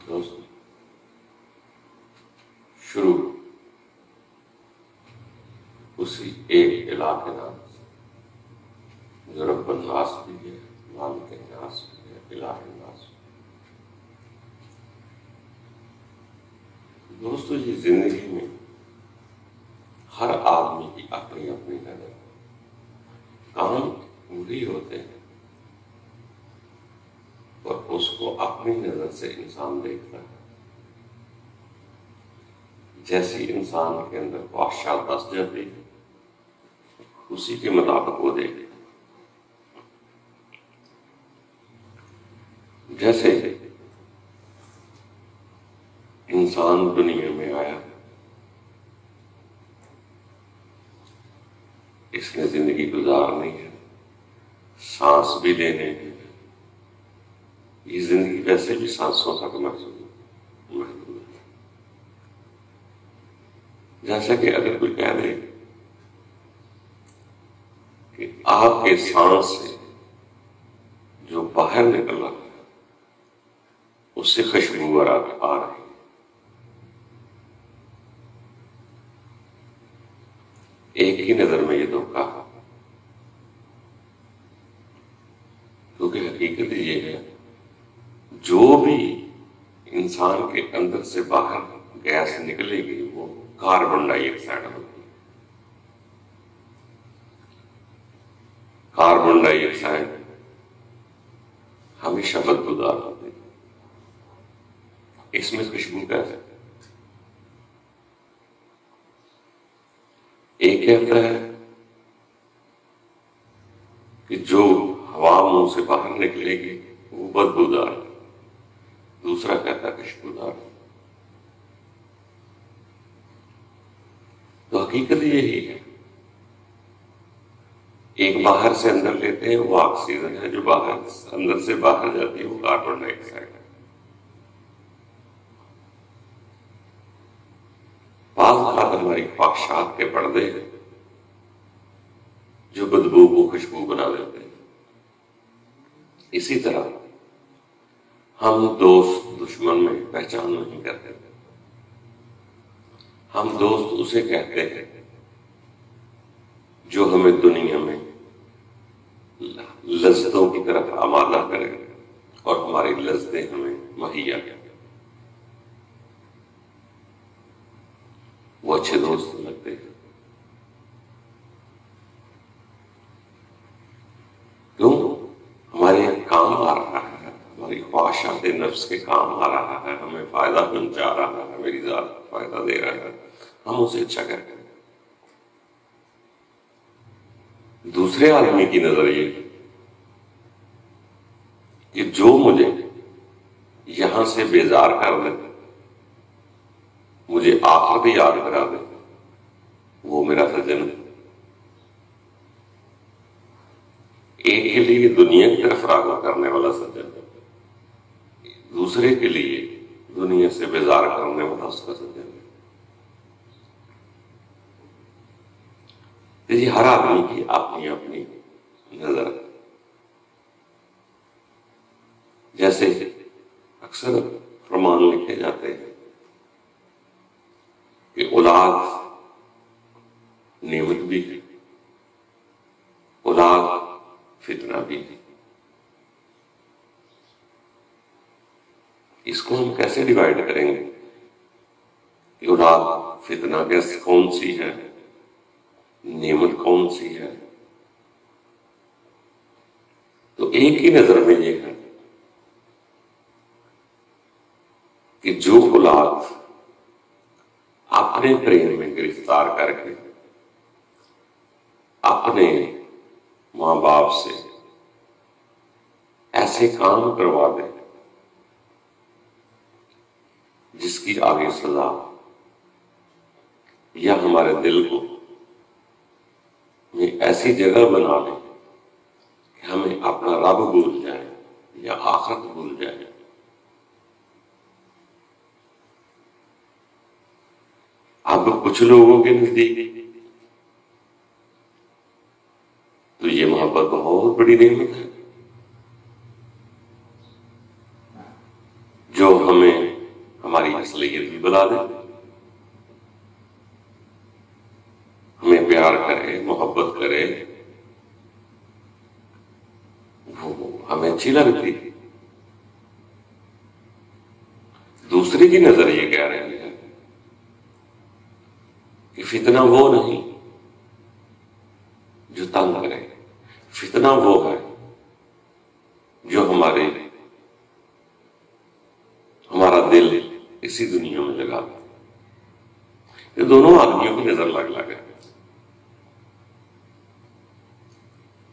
دوست شروع اسی ایک الہ کے نام سے جو رب الناس بھی ہے، مالک الناس بھی ہے، الہ الناس بھی ہے۔ دوستو یہ زندگی میں ہر آدمی کی اپنی اپنی نظر، کام وہی ہوتے ہیں اور اس کو اپنی نظر سے انسان دیکھتا ہے۔ جیسی انسان کے اندر خواہشات بس جاتی ہے اسی کے مطابق وہ دیکھتا ہے۔ جیسے انسان دنیا میں آیا، اس نے زندگی گزارنی ہے، سانس بھی لینے ہیں۔ یہ زندگی ویسے بھی سانسوں تک محدود ہے۔ جیسا کہ اگر کوئی کہہ دے کہ آپ کے سانس سے جو باہر نکل رہا ہے اس سے خوشبو آ رہی ہے، ایک ہی نظر میں یہ دھوکہ ہے، کیونکہ حقیقت یہ ہے جو بھی انسان کے اندر سے باہر گیس نکلے گی وہ کاربن ڈائی آکسائڈ ہوگی۔ کاربن ڈائی آکسائڈ ہمیشہ بدبودار ہوتی ہے، اس میں خوشبو کیسے؟ ایک کہتا ہے کہ جو ہوا منہ سے باہر نکلے گی وہ بدبودار ہے، دوسرا کہتا ہے خوشبودار ہے۔ تو حقیقت یہی ہے، ایک باہر سے اندر لیتے ہیں وہ آکسیجن ہے، جو اندر سے باہر جاتی ہے وہ کاربن ڈائی آکسائڈ ہے۔ بعض اوقات ہماری خواہشات کے پردے ہیں جو بدبو کو خوشبو بنا دیتے ہیں۔ اسی طرح ہم دوست دشمن میں پہچان نہیں کرتے، ہم دوست اسے کہتے ہیں جو ہمیں دنیا میں لذتوں کی طرف آمادہ کرے اور ہماری لذتیں ہمیں مہیا کرے، وہ اچھے دوست لگتے ہیں۔ کیوں؟ ہمارے کام آ رہا ہے، ہماری خواہشات نفس کے کام آ رہا ہے، ہمیں فائدہ پہنچا رہا ہے، میری ذات کو فائدہ دے رہا ہے، ہم اسے اچھا کہتے ہیں۔ دوسرے آدمی کی نظر یہ کہ جو مجھے یہاں سے بیزار کر دے، مجھے آخرت یاد کرا دے، وہ میرا سجن ہے۔ ایک کے لیے دنیا کی طرف راغب کرنے والا سجن ہے، دوسرے کے لیے دنیا سے بیزار کرنے والا اس کا سجن ہے۔ یہ ہر آدمی کی اپنی اپنی نظر ہے۔ جیسے اکثر فرمان لکھے جاتے ہیں کہ اولاد نعمت بھی ہے، اولاد فتنہ بھی ہے۔ اس کو ہم کیسے ڈیوائیڈ کریں گے کہ اولاد فتنہ کون سی ہے، نعمت کون سی ہے؟ تو ایک ہی نظر میں یہ ہے کہ جو اولاد اپنے پریم میں گرفتار کر کے اپنے ماں باپ سے ایسے کام کروا دے جس کی آگے سزا، یا ہمارے دل کو میں ایسی جگہ بنا لے کہ ہمیں اپنا رب بھول جائے یا آخرت بھول جائے۔ اب کچھ لوگوں کے نزدیک تو یہ محبت بہت بڑی نعمت ہے جو ہمیں ہماری اصلیت بھی بلا دے، ہمیں پیار کرے، محبت کرے، وہ ہمیں اچھی لگتی. دوسری کی نظر یہ کہہ رہی ہے کہ فتنہ وہ نہیں جو تنگ کرے، فتنہ وہ ہے جو ہمارا دل اسی دنیا میں لگا دے. یہ دونوں آدمیوں کی نظر لگ ہے.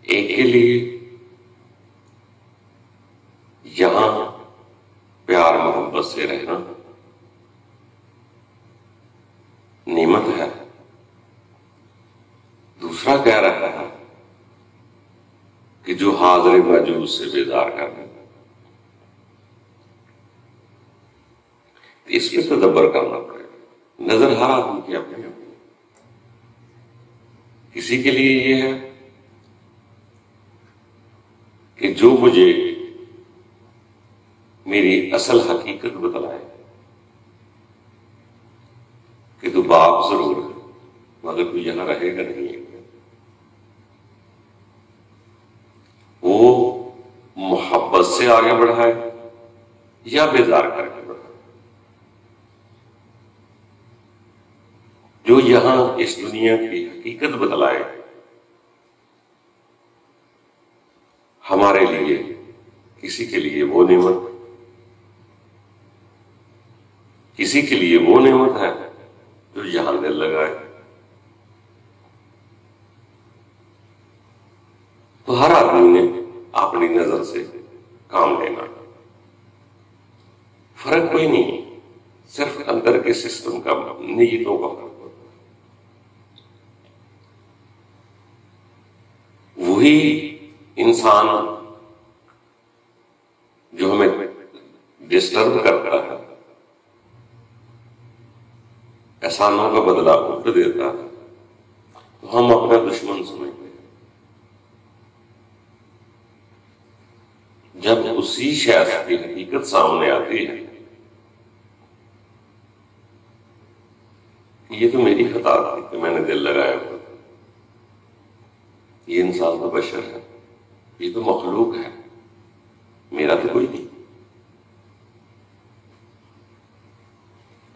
ایک کے لیے یہاں پیار محبت سے رہنا نعمت ہے، دوسرا کہہ رہا ہے کہ جو حاضر موجود سے بیزار کرنا. اس پہ تدبر کرنا پڑے گا. نظر ہر آدمی کی اپنی اپنی. کسی کے لیے یہ ہے کہ جو مجھے میری اصل حقیقت بتلائے کہ تو باپ ضرور ہے مگر تو یہاں رہے گا نہیں. وہ محبت سے آگے بڑھائے یا بیزار کر کے بڑھائے. جو یہاں اس دنیا کی حقیقت بتلائے ہمارے لیے کسی کے لیے وہ نعمت، کسی کے لیے وہ نعمت ہے جو یہاں دل لگائے. تو ہر آدمی نے اپنی نظر سے کام لینا. فرق کوئی نہیں، صرف اندر کے سسٹم کا، نیتوں کا فرق. وہی انسان جو ہمیں ڈسٹرب کرتا ہے، احسانوں کا بدلہ الٹ دیتا ہے، تو ہم اپنا دشمن سمجھتے ہیں. جب اسی شخص کی حقیقت سامنے آتی ہے کہ یہ تو میری خطا تھی کہ میں نے دل لگایا ہوا، یہ انسان تو بشر ہے، یہ تو مخلوق ہے، میرا تو کوئی نہیں.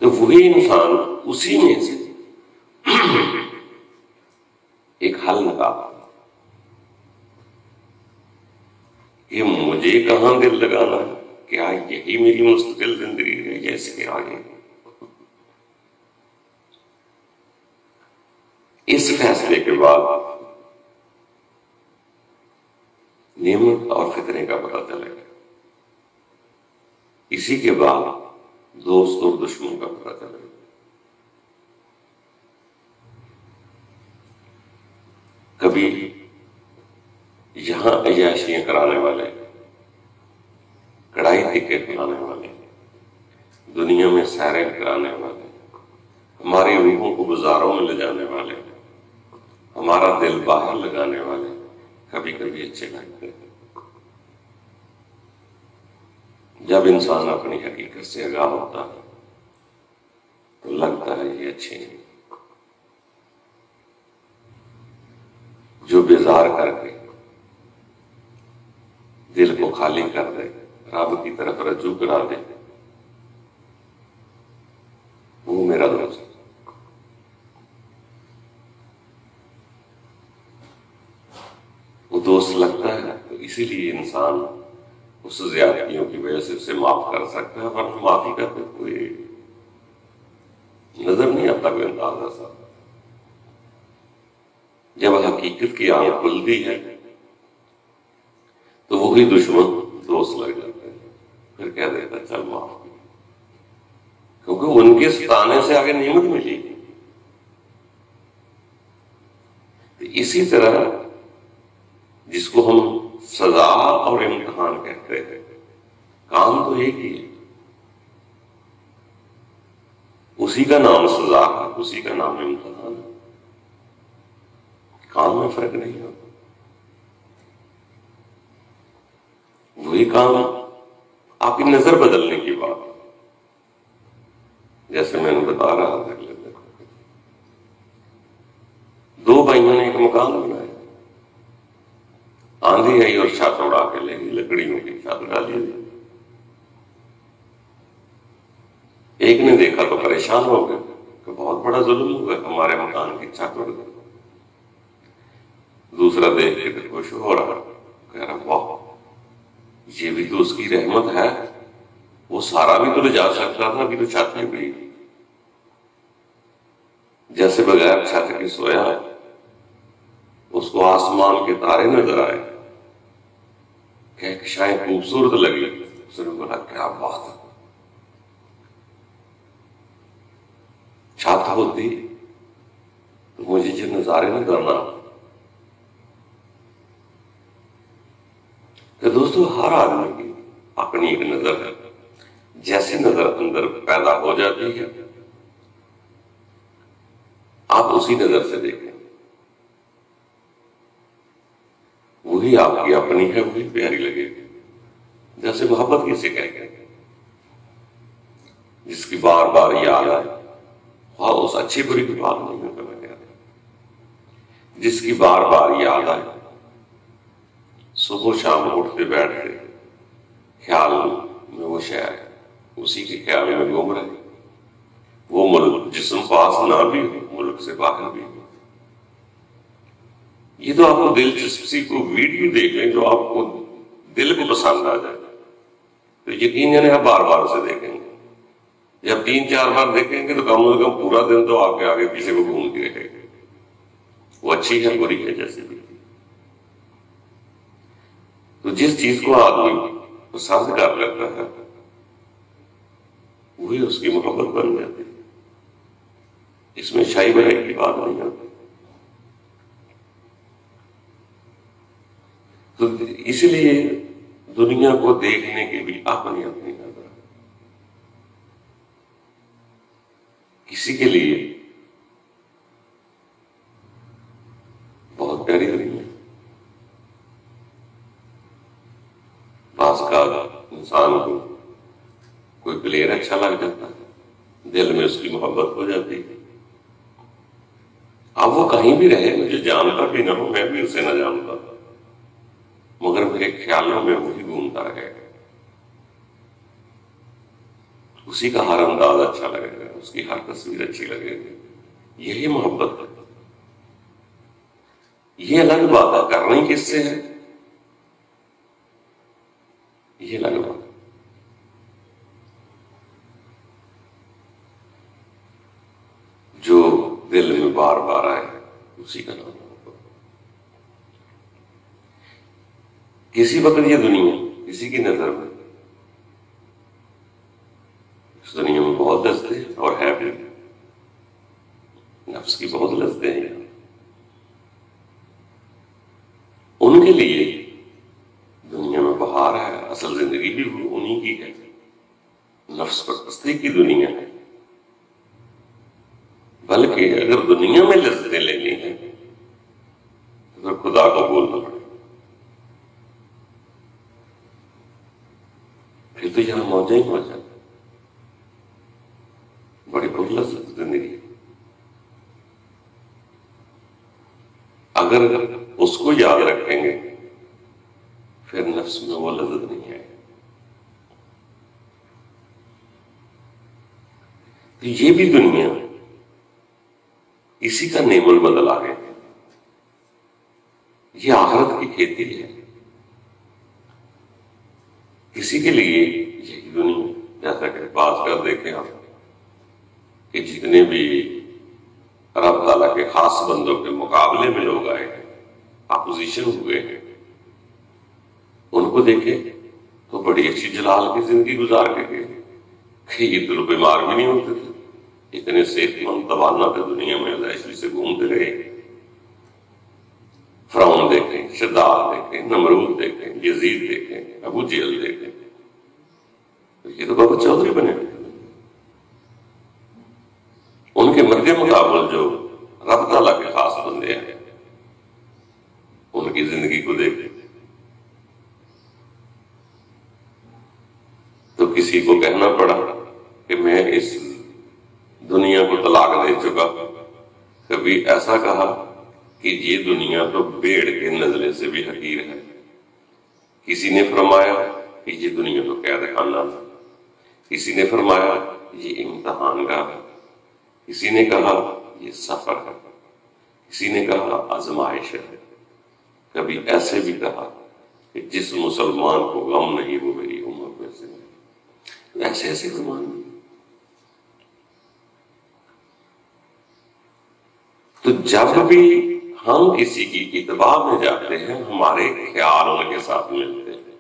تو وہی انسان اسی میں سے ایک حل نکالتا کہ مجھے کہاں دل لگانا ہے، کیا یہی میری مستقل زندگی ہے یا اس کے آگے. اس فیصلے کے بعد نعمت اور فتنے کا پتہ چلے گا. اسی کے بعد دوست اور دشمن کا پتہ چلے گا. کبھی یہاں عیاشیاں کرانے والے، کڑائی تکے کھلانے والے، دنیا میں سیریں کرانے والے، ہماری روحوں کو بازاروں میں لے جانے والے، ہمارا دل باہر لگانے والے کبھی کبھی اچھے لگتے ہیں. جب انسان اپنی حقیقت سے آگاہ ہوتا ہے تو لگتا ہے یہ اچھے ہیں. جو بیزار کر کے دل کو خالی کر دے، رب کی طرف رجوع کرا دے، وہ میرا دوست. وہ دوست لگتا ہے تو اسی لیے انسان اس زیادتیوں کی وجہ سے اسے معاف کر سکتا ہے، ورنہ معافی کا تو کوئی نظر نہیں آتا، کوئی اندازہ سا. جب حقیقت کی آنکھ کھلتی ہے تو وہی دشمن دوست لگ جاتے ہیں، پھر کہہ دیتا چل معاف کر، کیونکہ ان کے ستانے سے آگے نعمت ملی. اسی طرح جس کو ہم سزا اور امتحان کہتے ہیں، کام تو ایک ہی ہے، اسی کا نام سزا ہے، اسی کا نام امتحان ہے. کام میں فرق نہیں ہوتا. وہی کام آپ کی نظر بدلنے کی بات ہے. جیسے میں نے بتا رہا تھا، دو بھائیوں نے ایک مکان بنایا، آندھی آئی اور چھت اڑا کے لے گئی، لکڑیوں کی چھت ڈالی ہوئی۔ ایک نے دیکھا تو پریشان ہو گیا کہ بہت بڑا ظلم ہوا، ہمارے مکان کی چھت اڑ گئی۔ دوسرا دیکھ کے خوش ہو رہا، کہہ رہا واہ، یہ بھی تو اس کی رحمت ہے، وہ سارا بھی تو لے جا سکتا تھا، ابھی تو چھت میں گئی۔ جیسے بغیر چھت کے سویا، اس کو آسمان کے تارے نظر آئے، کہکشائیں خوبصورت لگی۔ اس نے بولا کیا بات ہے، چھت ہوتی تو مجھے یہ نظارے نہ کرنا۔ کہ دوستو، ہر آدمی کی اپنی ایک نظر ہے، جیسی نظر اندر پیدا ہو جاتی ہے آپ اسی نظر سے دیکھیں، وہی آپ کی اپنی ہے، وہی پیاری لگے گی۔ جیسے محبت کسے کہتے ہیں، جس کی بار بار یاد آئے، خواہ اس اچھی بری کی بات نہیں ہے، جس کی بار بار یاد آئے، صبح و شام اٹھتے بیٹھتے خیال میں وہ شہر، اسی کے خیال میں گھوم رہے، وہ ملک جسم پاس نہ بھی ہو، ملک سے باہر بھی ہو۔ یہ تو آپ کو دلچسپی کو ویڈیو دیکھ لیں جو آپ کو دل کو پسند آ جائے تو یقیناً آپ بار بار اسے دیکھیں گے۔ جب 3-4 بار دیکھیں گے تو کم از کم پورا دن تو آپ کے آگے پیچھے کو گھومتی رہے گی، وہ اچھی ہے بری ہے جیسے بھی۔ تو جس چیز کو آدمی پسند کر لیتا ہے وہی اس کی محبت بن جاتی ہے، اس میں شائی برائی کی بات نہیں آتی۔ تو اس لیے دنیا کو دیکھنے کی بھی اپنی اپنی نظر ہے۔ کسی کے لیے بہت پیاری دنیا، بعض کا انسان کو کوئی پلیئر اچھا لگ جاتا ہے، دل میں اس کی محبت ہو جاتی ہے، اب وہ کہیں بھی رہے، مجھے جانتا بھی نہ ہو، میں بھی اسے نہ جانتا، مگر میرے خیالوں میں وہی گھومتا رہے گا، اسی کا ہر انداز اچھا لگے گا، اس کی ہر تصویر اچھی لگے گی۔ یہی محبت ہے۔ یہ الگ بات ہے کرنی کس سے ہے، یہ الگ بات ہے۔ جو دل میں بار بار آئے اسی کا نام محبت۔ کسی وقت یہ دنیا کسی کی نظر میں، اس دنیا میں بہت لذتیں ہیں اور ہے بھی، نفس کی بہت لذتیں ہیں، ان کے لیے دنیا میں بہار ہے، اصل زندگی بھی انہی کی ہے، نفس پرستی کی دنیا ہے۔ بلکہ اگر دنیا میں لذتیں لینی ہیں تو پھر خدا کو بولنا پڑے، پھر تو یہاں موجیں ہی موجیں، بڑی پرلذت زندگی۔ اگر اس کو یاد رکھیں گے پھر نفس میں وہ لذت نہیں ہے۔ یہ بھی دنیا اسی کا نعم البدل آ گئے، یہ آخرت کی کھیتی ہے۔ کسی کے لیے یہی دنیا، جیسا کہ بات کر دیکھیں آپ کہ جتنے بھی رب تعالیٰ کے خاص بندوں کے مقابلے میں لوگ آئے ہیں، اپوزیشن ہوئے ہیں، ان کو دیکھیں تو بڑی اچھی جلال کی زندگی گزار کے گئے کہ یہ تو بیمار بھی نہیں ہوتے تھے، اتنے صحت مند توانا تھے، دنیا میں عیشی سے گھومتے رہے۔ فرعون دیکھیں، شداد دیکھیں، نمرود دیکھیں، یزید دیکھیں، ابو جہل دیکھیں، یہ تو بابا چودھری بنے ہوئے، ان کے مد مقابل جو رب تعالیٰ کے خاص بندے ہیں ان کی زندگی کو دیکھیں تو کسی کو کہنا پڑا کہ میں اس دنیا کو طلاق دے چکا، کبھی ایسا کہا کہ یہ دنیا تو بھیڑ کے نزلے سے بھی حقیر ہے، کسی نے فرمایا کہ یہ دنیا تو قید خانہ ہے، کسی نے فرمایا یہ امتحان گاہ ہے، کسی نے کہا یہ سفر ہے، کسی نے کہا آزمائش ہے، کبھی ایسے بھی کہا کہ جس مسلمان کو غم نہیں وہ میری امت میں سے نہیں۔ ایسے ایسے فرمان دی۔ تو جب بھی ہم کسی کی اتباع میں جاتے ہیں ہمارے خیال ان کے ساتھ ملتے ہیں۔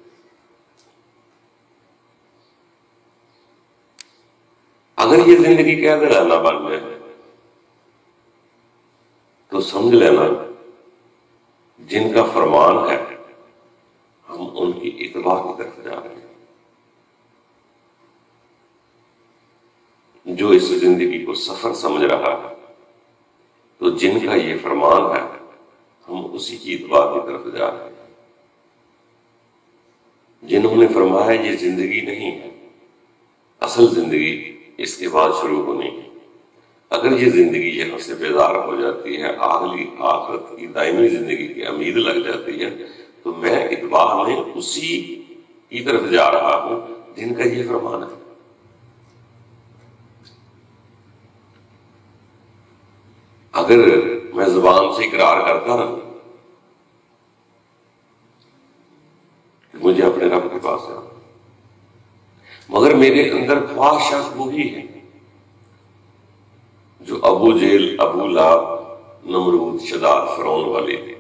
اگر یہ زندگی قید رہنا بن جائے تو سمجھ لینا جن کا فرمان ہے ہم ان کی اتباع کی طرف جا رہے ہیں۔ جو اس زندگی کو سفر سمجھ رہا ہے تو جن کا یہ فرمان ہے ہم اسی کی اتباع کی طرف جا رہے ہیں۔ جنہوں نے فرمایا یہ زندگی نہیں ہے، اصل زندگی اس کے بعد شروع ہونی ہے، اگر یہ زندگی یہاں سے بیدار ہو جاتی ہے، اگلی آخرت کی دائمی زندگی کی امید لگ جاتی ہے، تو میں اتباع میں اسی کی طرف جا رہا ہوں جن کا یہ فرمان ہے۔ اگر میں زبان سے اقرار کرتا رہوں کہ مجھے اپنے رب کے پاس ہے، مگر میرے اندر خواہشات وہی ہیں جو ابو جیل، ابو لہب، نمرود، شداد، فرعون والے تھے،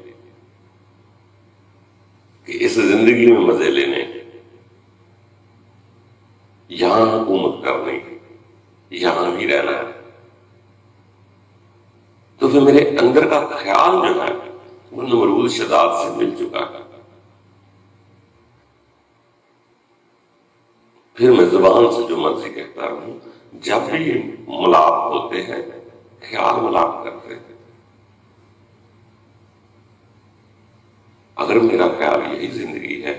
کہ اس زندگی میں مزے لینے، یہاں حکومت کرنے، یہاں ہی رہنا ہے، تو پھر میرے اندر کا خیال جو ہے وہ نمرود، شداد سے مل چکا ہے۔ پھر میں زبان سے جو مرضی کہتا ہوں، جب بھی ملاپ ہوتے ہیں خیال ملاپ کرتے ہیں۔ اگر میرا خیال یہی زندگی ہے،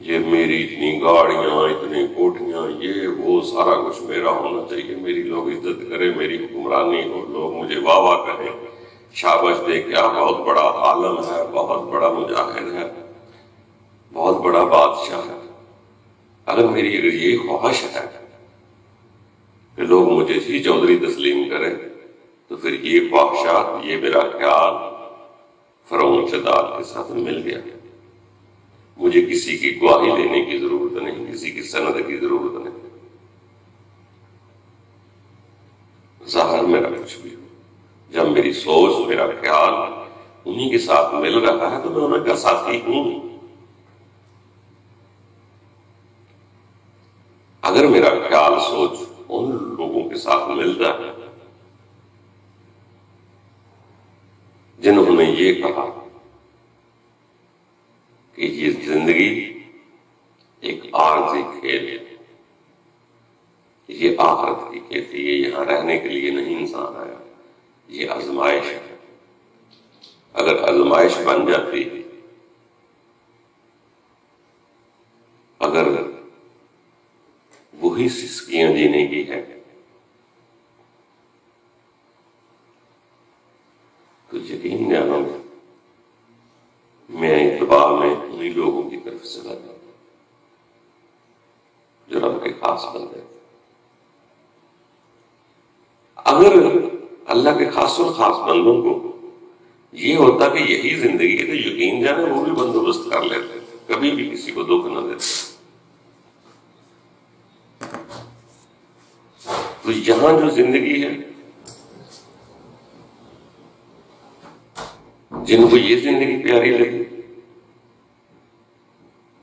یہ میری اتنی گاڑیاں، اتنی کوٹھیاں، یہ وہ سارا کچھ میرا ہونا چاہیے، میری لوگ عزت کرے، میری حکمرانی ہو، لوگ مجھے واہ واہ کہیں، شاباش دے، کیا بہت بڑا عالم ہے، بہت بڑا مجاہد ہے، بہت بڑا بادشاہ ہے۔ اگر میری یہ خواہش ہے کہ لوگ مجھے ہی چودھری تسلیم کریں، تو پھر یہ خواہشات، یہ میرا خیال فرعون شداد کے ساتھ مل گیا۔ مجھے کسی کی گواہی لینے کی ضرورت نہیں، کسی کی سند کی ضرورت نہیں، ظاہر میرا کچھ بھی ہو، جب میری سوچ، میرا خیال انہی کے ساتھ مل رہا ہے تو میں انہیں کا ساتھی ہوں۔ اگر میرا خیال، سوچ ان لوگوں کے ساتھ ملتا ہے جنہوں نے یہ کہا کہ یہ زندگی ایک عارضی کھیل ہے، یہ آخرت کی کھیل ہے، یہ یہاں رہنے کے لیے نہیں انسان آیا، یہ آزمائش ہے، اگر آزمائش بن جاتی، اگر وہی سسکیاں جینے کی ہے تو یقین جانو میں اتباع میں انہی لوگوں کی طرف سے لگا جو رب کے خاص بندے۔ اگر اللہ کے خاص و خاص بندوں کو یہ ہوتا کہ یہی زندگی ہے تو یقین جانے وہ بھی بندوبست کر لیتے، کبھی بھی کسی کو دکھ نہ دیتے۔ تو یہاں جو زندگی ہے، جن کو یہ زندگی پیاری لگی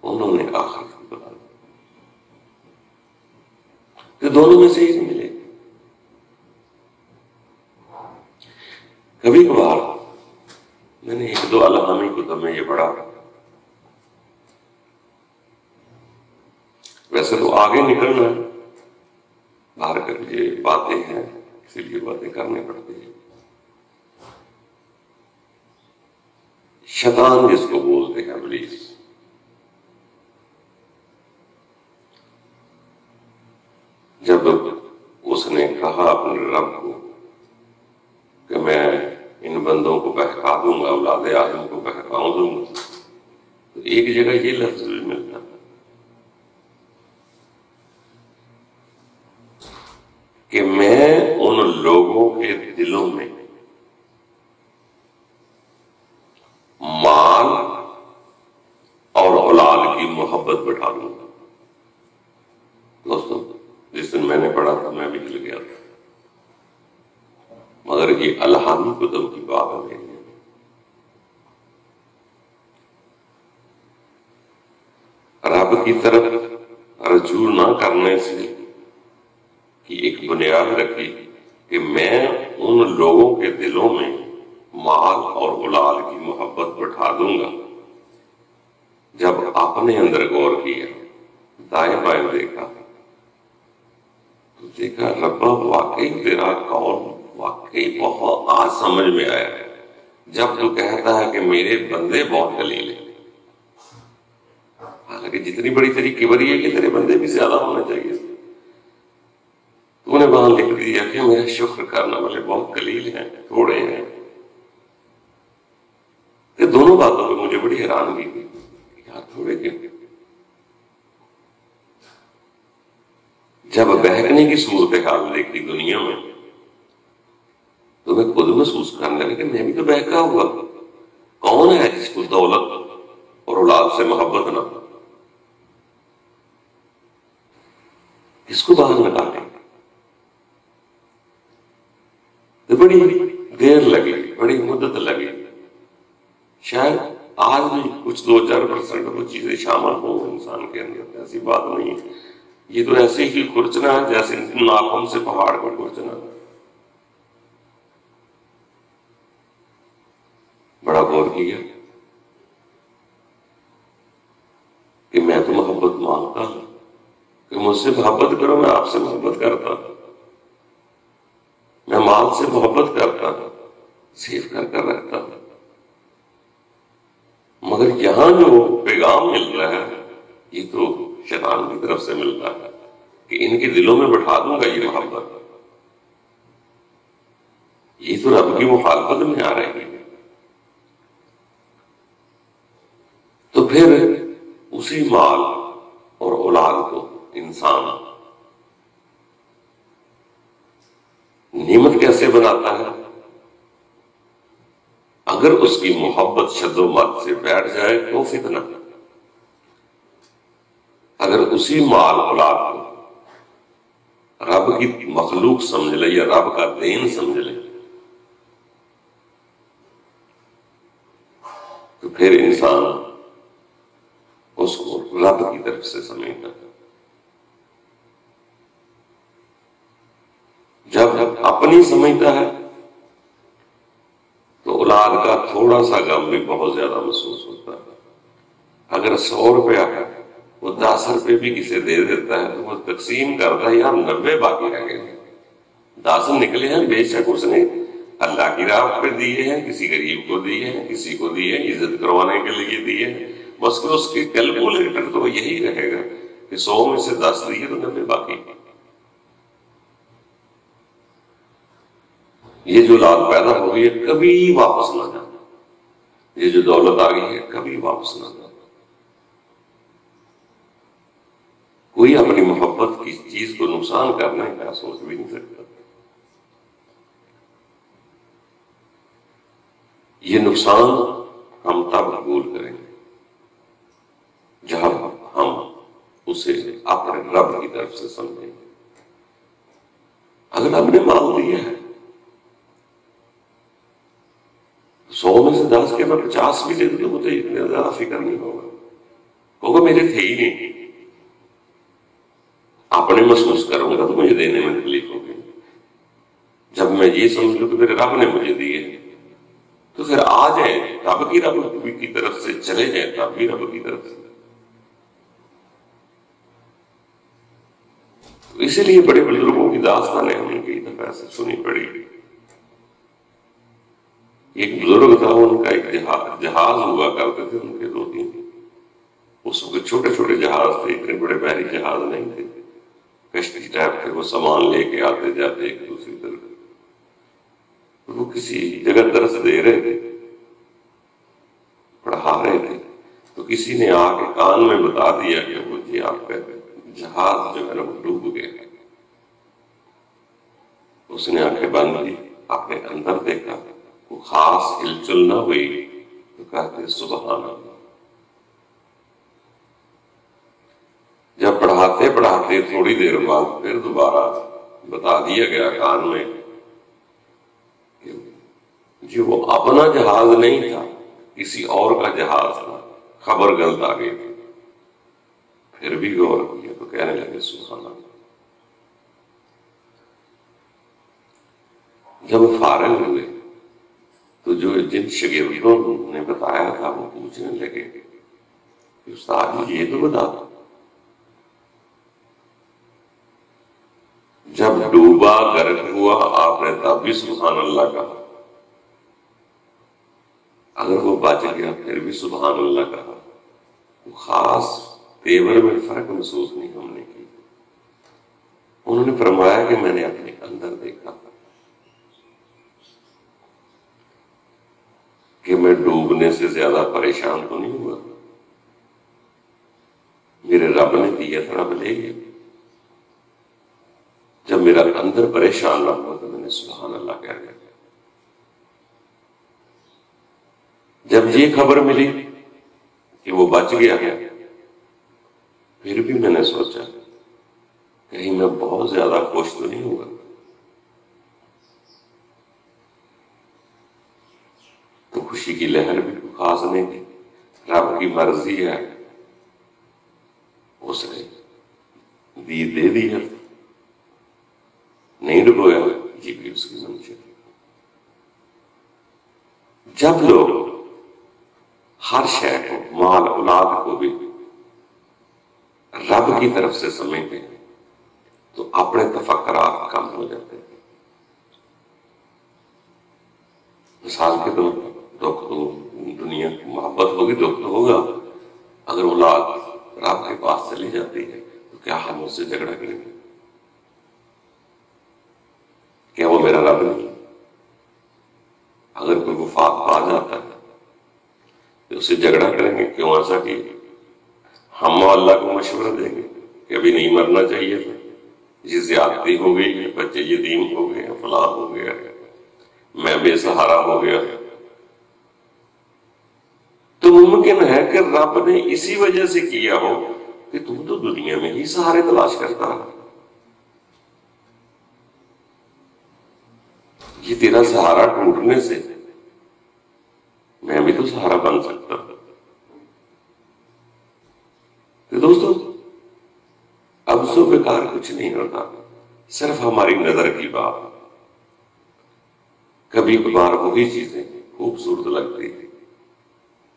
انہوں نے آخرت کو بتا دیا کہ دونوں میں سے ہی ملے۔ کبھی کبھار میں نے ایک دو الہامی کتب میں یہ پڑھا، ویسے تو آگے نکلنا ہے، باہر کر یہ باتیں ہیں اسی لیے باتیں کرنی پڑتی ہیں۔ شیطان جس کو بولتے ہیں ابلیس، جب اس نے کہا اپنے رب کو کہ میں ان بندوں کو بہکا دوں گا، اولاد آدم کو بہکاؤں دوں گا، تو ایک جگہ یہ لفظ بھی ملتا کہ میں ان لوگوں کے دلوں میں مال اور اولاد کی محبت بٹھا دوں گا۔ دوستوں، جس دن میں نے پڑھا تھا میں بھی ہل گیا تھا، مگر یہ الہامی کتب کی بات ہے۔ رب کی طرف رجوع نہ کرنے سے کی ایک بنیاد رکھی کہ میں ان لوگوں کے دلوں میں مال اور اولاد کی محبت بٹھا دوں گا۔ جب اپنے اندر غور کیا، دائیں بائیں دیکھا، تو دیکھا ربا واقعی تیرا قول واقعی بہت آج سمجھ میں آیا ہے۔ جب تو کہتا ہے کہ میرے بندے بہت قلیل ہیں، حالانکہ جتنی بڑی تیری کبری ہے کہ تیرے بندے بھی زیادہ ہونا چاہیے، تو نے وہاں لکھ دیا کہ میرا شکر کرنے والے بہت قلیل ہیں، تھوڑے ہیں۔ یہ دونوں باتوں پہ مجھے بڑی حیرانگی ہوئی، یار تھوڑے کیوں؟ جب بہکنے کی صورتحال دیکھی دنیا میں تو میں خود محسوس کرنے لگا کہ میں بھی تو بہکا ہوا۔ کون ہے جس کو دولت اور اولاد سے محبت نہ ہو؟ کس کو باہر نکالیں؟ تو بڑی دیر لگی، بڑی مدت لگی، شاید آج بھی کچھ 2-4% وہ چیزیں شامل ہوں انسان کے اندر، ایسی بات نہیں ہے۔ یہ تو ایسے ہی کھرچنا ہے جیسے ناخن سے پہاڑ پر کھرچنا۔ بڑا غور کیا کہ میں تو محبت مانگتا ہوں کہ مجھ سے محبت کرو، میں آپ سے محبت کرتا ہوں، میں مال سے محبت کرتا ہوں، سیو کر کر رکھتا ہوں، مگر یہاں جو پیغام مل رہا ہے یہ تو شیطان کی طرف سے ملتا ہے کہ ان کے دلوں میں بٹھا دوں گا یہ محبت۔ یہ تو رب کی مخالفت میں آ رہی ہے۔ تو پھر اسی مال اور اولاد کو انسان نعمت کیسے بناتا ہے؟ اگر اس کی محبت شد و مت سے بیٹھ جائے تو فتنہ۔ اگر اسی مال اولاد کو رب کی مخلوق سمجھ لے یا رب کا دین سمجھ لے تو پھر انسان اس کو رب کی طرف سے سمجھتا ہے۔ جب اپنی سمجھتا ہے تو اولاد کا تھوڑا سا غم بھی بہت زیادہ محسوس ہوتا ہے۔ اگر 100 روپیہ ہے وہ 10 روپے بھی کسے دے دیتا ہے تو وہ تقسیم کرتا ہے، یار 90 باقی رہ گئے، 10 نکلے ہیں، بے شک اس نے اللہ کی راہ پہ دیے ہیں، کسی غریب کو دیے ہیں، کسی کو دیے ہیں، عزت کروانے کے لیے دیے ہیں، بس کہ اس کی کیلکولیٹر تو یہی رہے گا کہ 100 میں سے 10 دیے تو 90 باقی۔ یہ جو اولاد پیدا ہو گئی ہے کبھی واپس نہ جانا، یہ جو دولت آ گئی ہے کبھی واپس نہ جانا۔ کوئی اپنی محبت کی چیز کو نقصان کرنا ہے سوچ بھی نہیں سکتا۔ یہ نقصان ہم تب قبول کریں گے جب ہم اسے اپنے رب کی طرف سے سمجھیں گے۔ اگر ہم نے مال دیا ہے 100 میں سے 10 کے میں 50 بھی دے دوں مجھے اتنے زیادہ فکر نہیں ہوگا، کیونکہ میرے تھے ہی نہیں۔ اپنے محسوس کروں گا تو مجھے دینے میں تکلیف ہوگی۔ جب میں یہ سمجھ لوں کہ میرے رب نے مجھے دیے تو پھر آ جائیں رب کی طرف سے، چلے جائیں تب بھی رب کی طرف سے۔ اسی لیے بڑے بزرگوں کی داستانیں ہم نے کئی دفعہ سے سنی پڑی۔ ایک بزرگ تھا، ان کا ایک جہاز ہوا کرتے تھے، ان کے 2-3 اس وقت چھوٹے چھوٹے جہاز تھے، اتنے بڑے بحری جہاز نہیں تھے، کشتی اسٹیپ پہ وہ سامان لے کے آتے جاتے ایک دوسری طرف. وہ کسی جگہ درس دے رہے تھے، پڑھا رہے تھے، تو کسی نے آ کے کان میں بتا دیا کہ وہ جی آپ کا جہاز جو ہے نا وہ ڈوب گیا. اس نے آنکھیں بند کی، اپنے اندر دیکھا، وہ خاص ہلچل نہ ہوئی، تو کہتے سبحان اللہ. جب پڑھاتے پڑھاتے تھوڑی دیر بعد پھر دوبارہ بتا دیا گیا کان میں کہ جی وہ اپنا جہاز نہیں تھا، کسی اور کا جہاز تھا، خبر غلط آ گئی تھی. پھر بھی غور کیا تو کہنے لگے سبحان اللہ. جب فارغ ہوئے تو جو جن شاگردوں نے بتایا تھا وہ پوچھنے لگے کہ استاد مجھے یہ تو بتا دو، جب ڈوبا غرق ہوا آپ نے تب بھی سبحان اللہ کہا، اگر وہ بچ گیا پھر بھی سبحان اللہ کہا. وہ خاص تیور میں فرق محسوس نہیں ہم نے کی. انہوں نے فرمایا کہ میں نے اپنے اندر دیکھا کہ میں ڈوبنے سے زیادہ پریشان تو نہیں ہوا، میرے رب نے دیا تھا، رب لے گیا. جب میرا اندر پریشان نہ ہوا تو میں نے سبحان اللہ کہہ دیا. جب یہ خبر ملی کہ وہ بچ گیا پھر بھی میں نے سوچا کہیں میں بہت زیادہ خوش تو نہیں ہوا. تو خوشی کی لہر بھی خاص نہیں تھی. رب کی مرضی ہے، اس نے دے دی ہے، نہیں ڈبویا، یہ بھی اس کی منشا. جب لوگ ہر شے کو، مال اولاد کو بھی رب کی طرف سے سمجھتے ہیں تو اپنے تفکرات کم ہو جاتے ہیں. مثال کے طور پر دکھ تو دنیا کی محبت ہوگی، دکھ تو ہوگا. اگر اولاد رب کے پاس چلی جاتی ہے تو کیا ہم اس سے جھگڑا کریں گے؟ کیا وہ میرا رب نہیں؟ اگر کوئی وفات پا جاتا ہے تو اس سے جھگڑا کریں گے کیوں ایسا کہ ہم اللہ کو مشورہ دیں گے کہ ابھی نہیں مرنا چاہیے تھا، یہ زیادتی ہو گئی ہے، بچے یتیم ہو گئے، فلاں ہو گیا، میں بے سہارا ہو گیا. تو ممکن ہے کہ رب نے اسی وجہ سے کیا ہو کہ تم تو دنیا میں ہی سہارے تلاش کرتا رہا، یہ تیرا سہارا ٹوٹنے سے میں بھی تو سہارا بن سکتا ہوں. تو دوستو اب سو بیکار کچھ نہیں ہوتا، صرف ہماری نظر کی بات. کبھی کبھار وہی چیزیں خوبصورت لگتی ہیں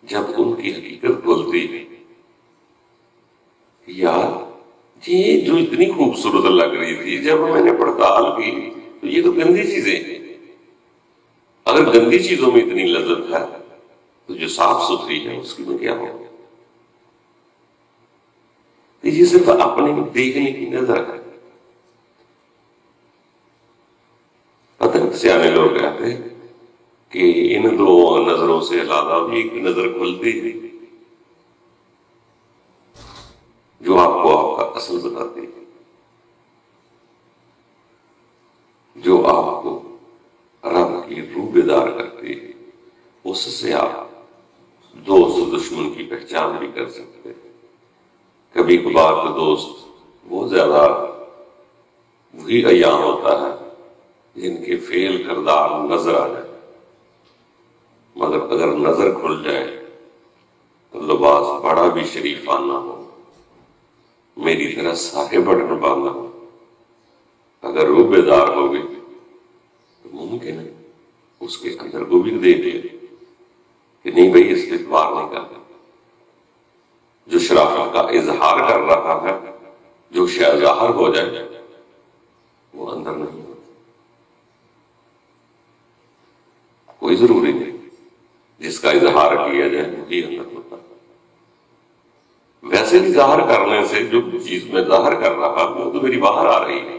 جب ان کی حقیقت کھولتی ہے یار یہ جو اتنی خوبصورت لگ رہی تھی جب میں نے پڑتال کی تو یہ تو گندی چیزیں ہیں. اگر گندی چیزوں میں اتنی لذت ہے تو جو صاف ستھری ہے اس کی میں کیا ہوگا؟ یہ صرف اپنے دیکھنے کی نظر ہے. پتہ سیانے لوگ کہتے ہیں کہ ان دو نظروں سے علاوہ بھی ایک نظر کھلتی ہے جو آپ کو آپ کا اصل بتاتی ہے، جو آپ کو رب کی روح بیدار کرتی ہے. اس سے آپ دوست دشمن کی پہچان بھی کر سکتے ہیں. کبھی کبھار تو دوست بہت زیادہ وہی ایام ہوتا ہے جن کے فعل کردار نظر آ جائے، مگر اگر نظر کھل جائے تو لباس بڑا بھی شریفانہ ہو، میری طرح سارے بٹن باندھا ہو، اگر روح بیدار ہو گئی تو ممکن ہے اس کے اندر کو بھی دے دے کہ نہیں بھائی اس پہ اعتبار نہیں کرتا. جو شرافت کا اظہار کر رہا ہے، جو شے ظاہر ہو جائے وہ اندر نہیں ہوتا. کوئی ضروری نہیں جس کا اظہار کیا جائے وہی اندر ہوتا. ویسے ویسے بھی ظاہر کرنے سے جو چیز میں ظاہر کر رہا وہ تو میری باہر آ رہی ہے،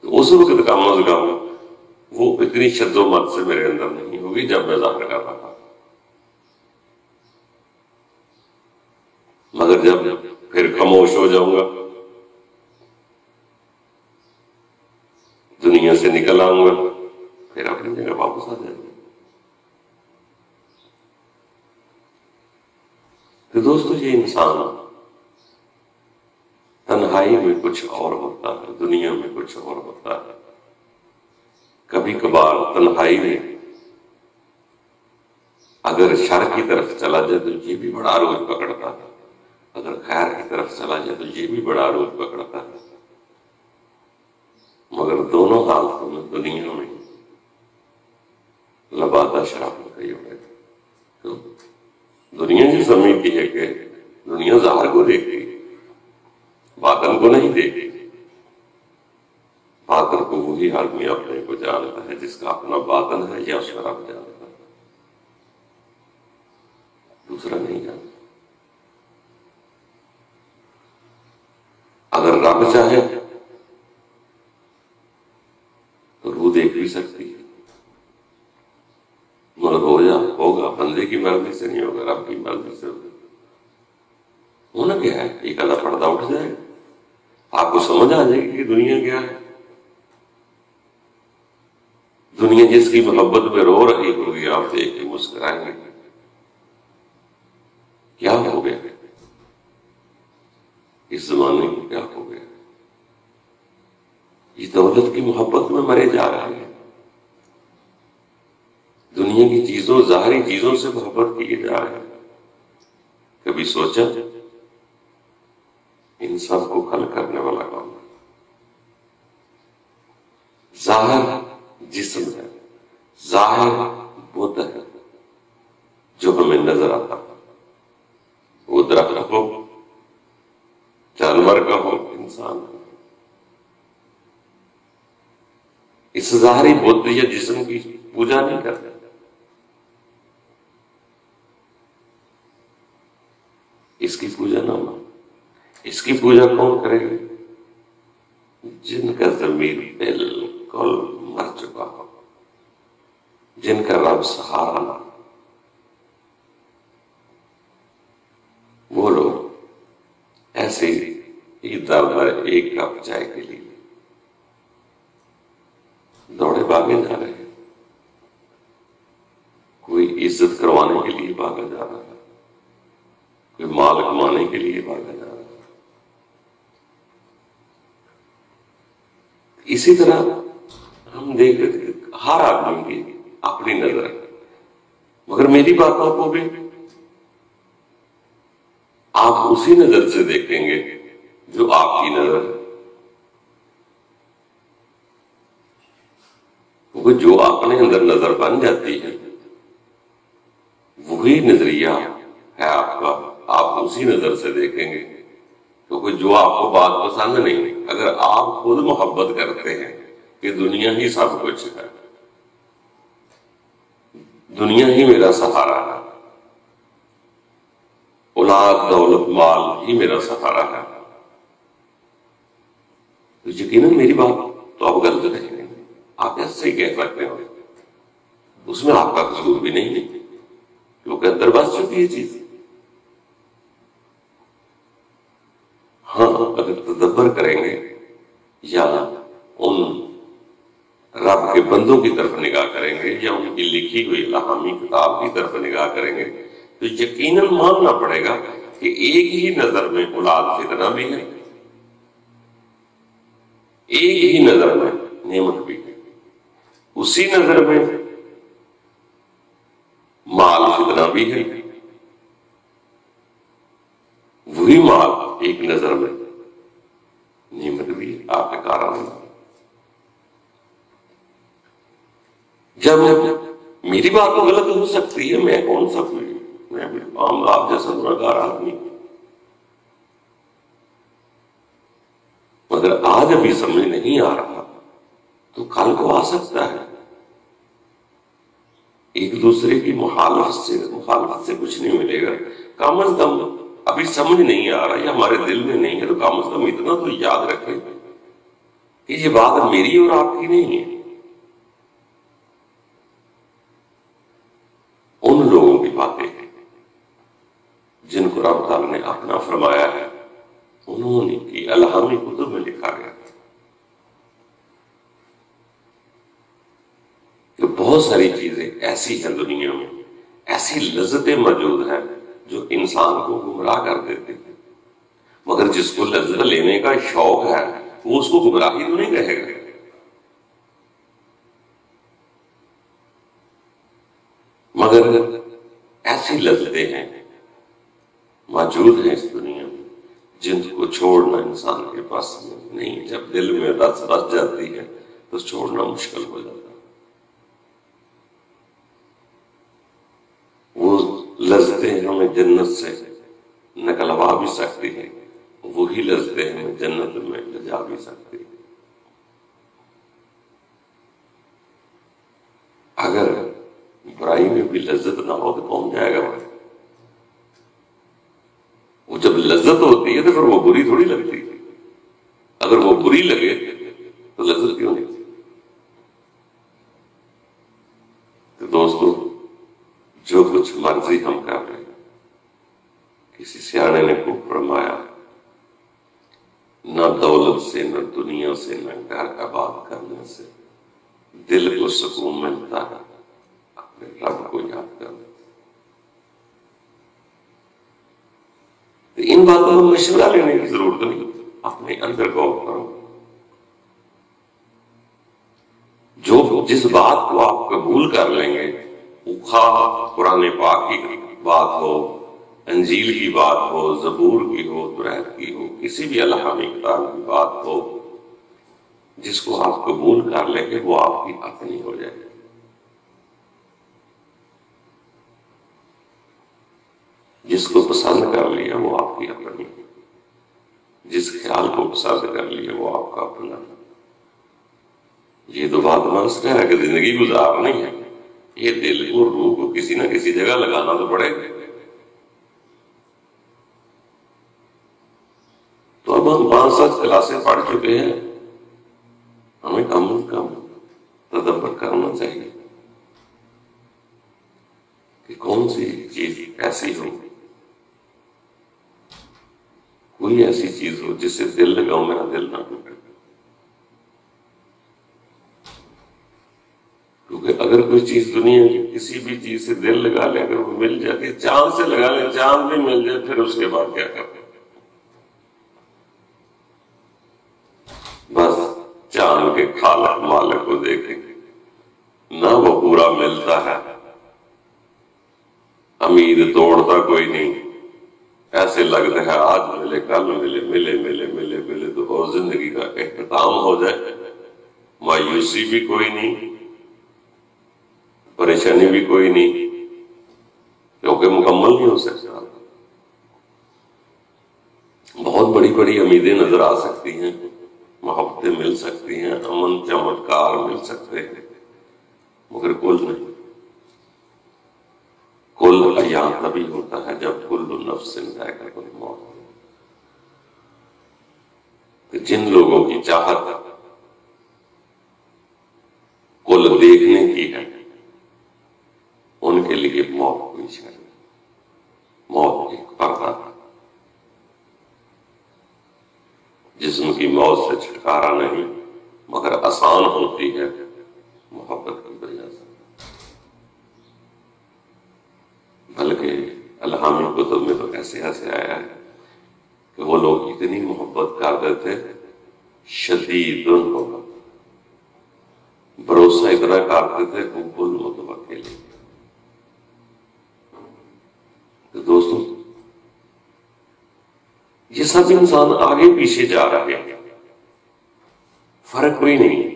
تو اس وقت کم از کم وہ اتنی شد و مت سے میرے اندر نہیں ہوگی جب میں ظاہر کر رہا تھا۔ مگر جب پھر خاموش ہو جاؤں گا، دنیا سے نکل آؤں گا، پھر اپنی جگہ واپس آ جائیں گے۔ تو دوستو، یہ انسان تنہائی میں کچھ اور ہوتا ہے، دنیا میں کچھ اور ہوتا ہے۔ کبھی کبھار تنہائی میں اگر شر کی طرف چلا جائے تو یہ بھی بڑا روز پکڑتا ہے، اگر خیر کی طرف چلا جائے تو یہ بھی بڑا روز پکڑتا ہے۔ مگر دونوں حالتوں میں دنیا میں لبادہ شرافت کا یہ ہوتا ہے۔ تو دنیا یہ سمجھتی ہے کہ دنیا ظاہر کو دیکھتی، باطن کو نہیں دیکھتی۔ باطن کو وہی آدمی اپنے کو جانتا ہے جس کا اپنا باطن ہے یا اس کا رب جانتا ہے، دوسرا نہیں جانتا۔ اگر رب چاہے تو روح دیکھ بھی سکتی ہے، مگر ہوگا بندے کی مرضی سے نہیں ہوگا، رب کی مرضی سے ہوگا۔ ہونا کیا ہے؟ ایک آدھا پردہ اٹھ جائے، آپ کو سمجھ آ جائے گی کہ دنیا کیا ہے۔ دنیا جس کی محبت میں رو رہی ہوگی، آپ دیکھ کے مسکرائیں گے، کیا ہو گیا اس زمانے کو، کیا ہو گیا؟ یہ دولت کی محبت میں مرے جا رہے ہیں، دنیا کی چیزوں، ظاہری چیزوں سے محبت کیے جا رہے ہیں۔ کبھی سوچا ان سب کو حل کرنے والا کام ہے؟ ظاہر جسم ہے، ظاہر بت ہے جو ہمیں نظر آتا ہے، وہ درخت ہو، جانور کا ہو، انسان کا۔ اس ظاہری بت یا جسم کی پوجا نہیں کرتے، اس کی پوجا نہ ہو۔ اس کی پوجا کون کرے گا؟ جن کا ضمیر بالکل مر چکا ہو، جن کا رب سہارا نہ ہو، وہ لوگ ایسے ہی در در ایک کپ چائے کے لیے دوڑے بھاگے جا رہے ہیں۔ کوئی عزت کروانے کے لیے بھاگا جا رہا ہے، کوئی مال کمانے کے لیے بھاگا جا رہا ہے۔ اسی طرح ہم دیکھ رہے تھے کہ ہر آدمی کی اپنی نظر ہے، مگر میری باتوں کو بھی آپ اسی نظر سے دیکھیں گے جو آپ کی نظر ہے، کیونکہ جو اپنے اندر نظر بن جاتی ہے وہی نظریہ ہے آپ کا، آپ اسی نظر سے دیکھیں گے۔ کیونکہ جو آپ کو بات پسند نہیں، اگر آپ خود محبت کرتے ہیں کہ دنیا ہی سب کچھ ہے، دنیا ہی میرا سہارا ہے، اولاد دولت مال ہی میرا سہارا ہے، تو یقیناً میری بات تو آپ غلط نہیں ہے، آپ ایسے ہی کہہ سکتے ہیں، اس میں آپ کا قصور بھی نہیں ہے، کیونکہ اندر بس چکی ہے چیز۔ ہاں، اگر تدبر کریں گے یا ان رب کے بندوں کی طرف نگاہ کریں گے یا ان کی لکھی ہوئی الہامی کتاب کی طرف نگاہ کریں گے تو یقیناً ماننا پڑے گا کہ ایک ہی نظر میں اولاد فتنہ بھی ہے، ایک ہی نظر میں نعمت بھی ہے، اسی نظر میں مال فتنہ بھی ہے، وہی مال ایک نظر میں نعمت بھی ہے، آپ کے کارآمد۔ جب میری بات تو غلط ہو سکتی ہے، میں کون سا کوئی، میں عام آپ جیسا گنہگار آدمی، مگر آج ابھی سمجھ نہیں آ رہا تو کل کو آ سکتا ہے۔ ایک دوسرے کی مخالفت سے کچھ نہیں ملے گا. کم از کم ابھی سمجھ نہیں آ رہا یا ہمارے دل میں نہیں ہے تو کم از کم اتنا تو یاد رکھیں کہ یہ بات میری اور آپ کی نہیں ہے. ان لوگوں کی باتیں ہیں جن کو رب تعالیٰ نے اپنا فرمایا ہے، انہوں نے کی الہامی کتب میں لکھا گیا کہ بہت ساری چیزیں ایسی ہیں دنیا میں، ایسی لذتیں موجود ہیں جو انسان کو گمراہ کر دیتے ہیں، مگر جس کو لذت لینے کا شوق ہے وہ اس کو گمراہی تو نہیں کہے گا. مگر ایسی لذتیں ہیں موجود ہیں اس دنیا میں جن کو چھوڑنا انسان کے پاس نہیں. جب دل میں رس بس جاتی ہے تو چھوڑنا مشکل ہو جاتا ہے. وہ لذتیں ہمیں جنت سے نکلوا بھی سکتی ہیں، وہی لذتیں ہمیں جنت میں لے جا بھی سکتی ہیں. اگر برائی میں بھی لذت نہ ہو تو کون جائے گا بھائی؟ وہ جب لذت ہوتی ہے تو پھر وہ بری تھوڑی لگتی ہے. اگر وہ بری لگے تو لذت کیوں نہیں؟ تو دوستو، جو کچھ مرضی ہم کر رہے ہیں، کسی سیانے نے خوب فرمایا، نہ دولت سے، نہ دنیا سے، نہ گھر آباد کرنے سے دل کو سکون ملتا ہے اپنے رب کو یاد کرنے. تو ان باتوں میں مشورہ لینے کی ضرورت نہیں، اپنے اندر غور کرو. جس بات کو آپ قبول کر لیں گے، خواہ قرآن پاک کی بات ہو، انجیل کی بات ہو، زبور کی ہو، تورات کی ہو، کسی بھی الہامی کتاب کی بات ہو، جس کو آپ قبول کر لیں گے وہ آپ کی اپنی ہو جائے گی. جس کو پسند کر لیا وہ آپ کی اپنی، جس خیال کو پسند کر لیا وہ آپ کا اپنا. یہ تو بات منصف ہے کہ زندگی گزارنی ہے، یہ دل کو روح کو کسی نہ کسی جگہ لگانا تو پڑے گا. تو اب ہم 5-7 کلاسیں پڑھ چکے ہیں، ہمیں کم از کم تدبر کرنا چاہیے کہ کون سی چیز ایسی ہو، کوئی ایسی چیز ہو جس سے دل لگاؤ میرا دل نہ ٹوٹے. کیونکہ اگر کوئی چیز دنیا کی کسی بھی چیز سے دل لگا لے، اگر وہ مل جاتی ہے، چاند سے لگا لے، چاند بھی مل جائے، پھر اس کے بعد کیا کرتے؟ بس چاند کے خالق مالک کو دیکھیں نہ وہ پورا ملتا ہے، امید توڑتا کوئی نہیں. ایسے لگتا ہے آج ملے، کل ملے، ملے ملے ملے ملے تو اور زندگی کا اختتام ہو جائے. مایوسی بھی کوئی نہیں، پریشانی بھی کوئی نہیں، کیونکہ مکمل نہیں ہو سکتا. بہت بڑی بڑی امیدیں نظر آ سکتی ہیں، محبتیں مل سکتی ہیں، امن چمتکار مل سکتے ہیں، مگر کل نہیں. کل ایام تبھی ہوتا ہے جب کل نفس ذائقۃ الموت. جن لوگوں کی چاہت کل دیکھنے کی ہے، ان کے لیے موت کوئی شے نہیں، موت ایک پردہ. جسم کی موت سے چھٹکارا نہیں، مگر آسان ہوتی ہے محبت کی وجہ سے. بلکہ الہامی کتب میں تو ایسے آیا ہے کہ وہ لوگ اتنی محبت کرتے تھے، شدید محبت، بھروسہ اتنا کرتے تھے حب المتوکل. تو دوستو، یہ سب انسان آگے پیچھے جا رہے ہیں، فرق کوئی نہیں.